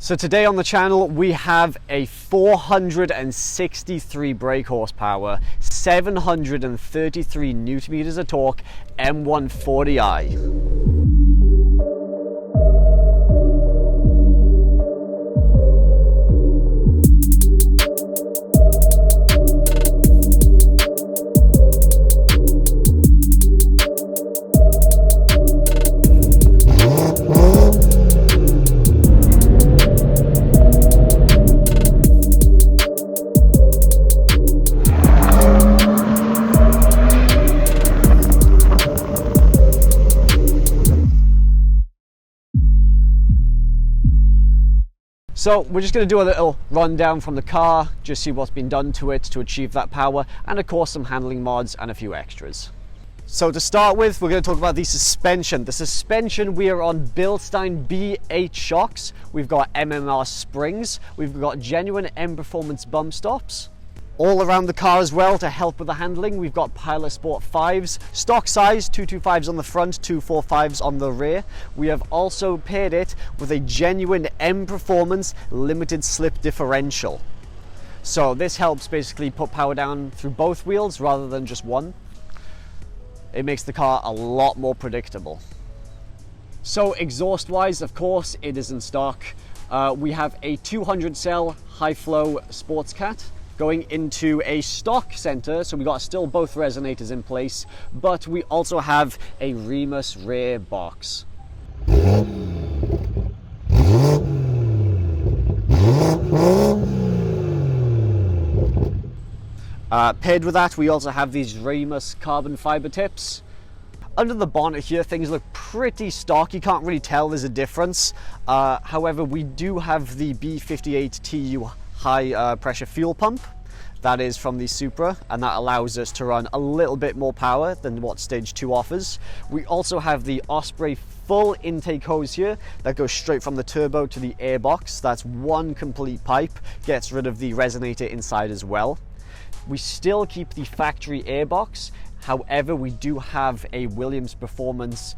So today on the channel we have a 463 brake horsepower, 733 newton meters of torque M140i. So we're just going to do a little rundown from the car, just see what's been done to it to achieve that power, and of course some handling mods and a few extras. So to start with, we're going to talk about the suspension. The suspension, we are on Bilstein B8 shocks, we've got MMR springs, we've got genuine M Performance bump stops. All around the car as well to help with the handling, we've got Pilot Sport 5s, stock size, 225s on the front, 245s on the rear. We have also paired it with a genuine M Performance limited slip differential. So this helps basically put power down through both wheels rather than just one. It makes the car a lot more predictable. So exhaust wise, of course, it is in stock. We have a 200 cell high flow sports cat going into a stock center, so we got still both resonators in place, but we also have a Remus rear box. Paired with that, we also have these Remus carbon fiber tips. Under the bonnet here, things look pretty stock. You can't really tell there's a difference. However, we do have the B58TU high pressure fuel pump. That is from the Supra, and that allows us to run a little bit more power than what stage 2 offers. We also have the Osprey full intake hose here that goes straight from the turbo to the airbox. That's one complete pipe, gets rid of the resonator inside as well. We still keep the factory airbox. However, we do have a Williams Performance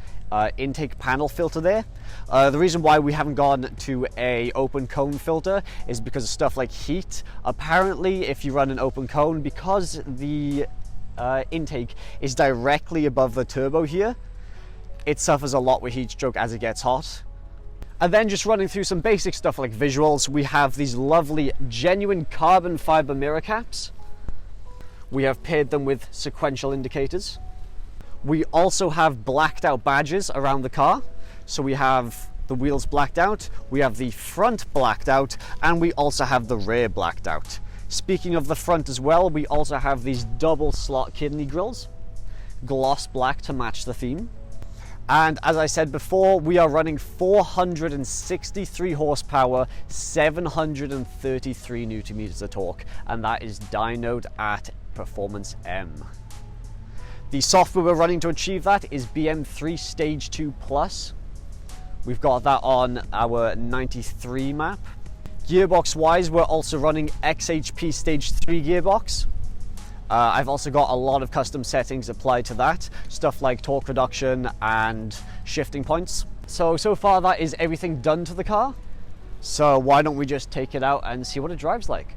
intake panel filter there. The reason why we haven't gone to a open cone filter is because of stuff like heat. Apparently, if you run an open cone, because the intake is directly above the turbo here, it suffers a lot with heat stroke as it gets hot. And then just running through some basic stuff like visuals, we have these lovely genuine carbon fiber mirror caps. We have paired them with sequential indicators. We also have blacked out badges around the car. So we have the wheels blacked out, we have the front blacked out, and we also have the rear blacked out. Speaking of the front as well, we also have these double slot kidney grills, gloss black to match the theme. And as I said before, we are running 463 horsepower, 733 newton meters of torque, and that is dynoed at Performance M. The software we're running to achieve that is BM3 Stage 2 Plus. We've got that on our 93 map. Gearbox wise, we're also running XHP Stage 3 gearbox. I've also got a lot of custom settings applied to that, stuff like torque reduction and shifting points. So far that is everything done to the car. So why don't we just take it out and see what it drives like.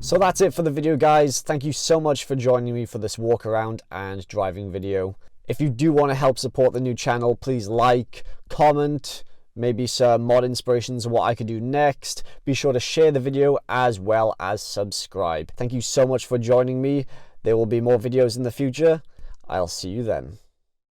So that's it for the video, guys. Thank you so much for joining me for this walk around and driving video. If you do want to help support the new channel, please like, comment, maybe some mod inspirations of what I could do next. Be sure to share the video as well as subscribe. Thank you so much for joining me. There will be more videos in the future. I'll see you then.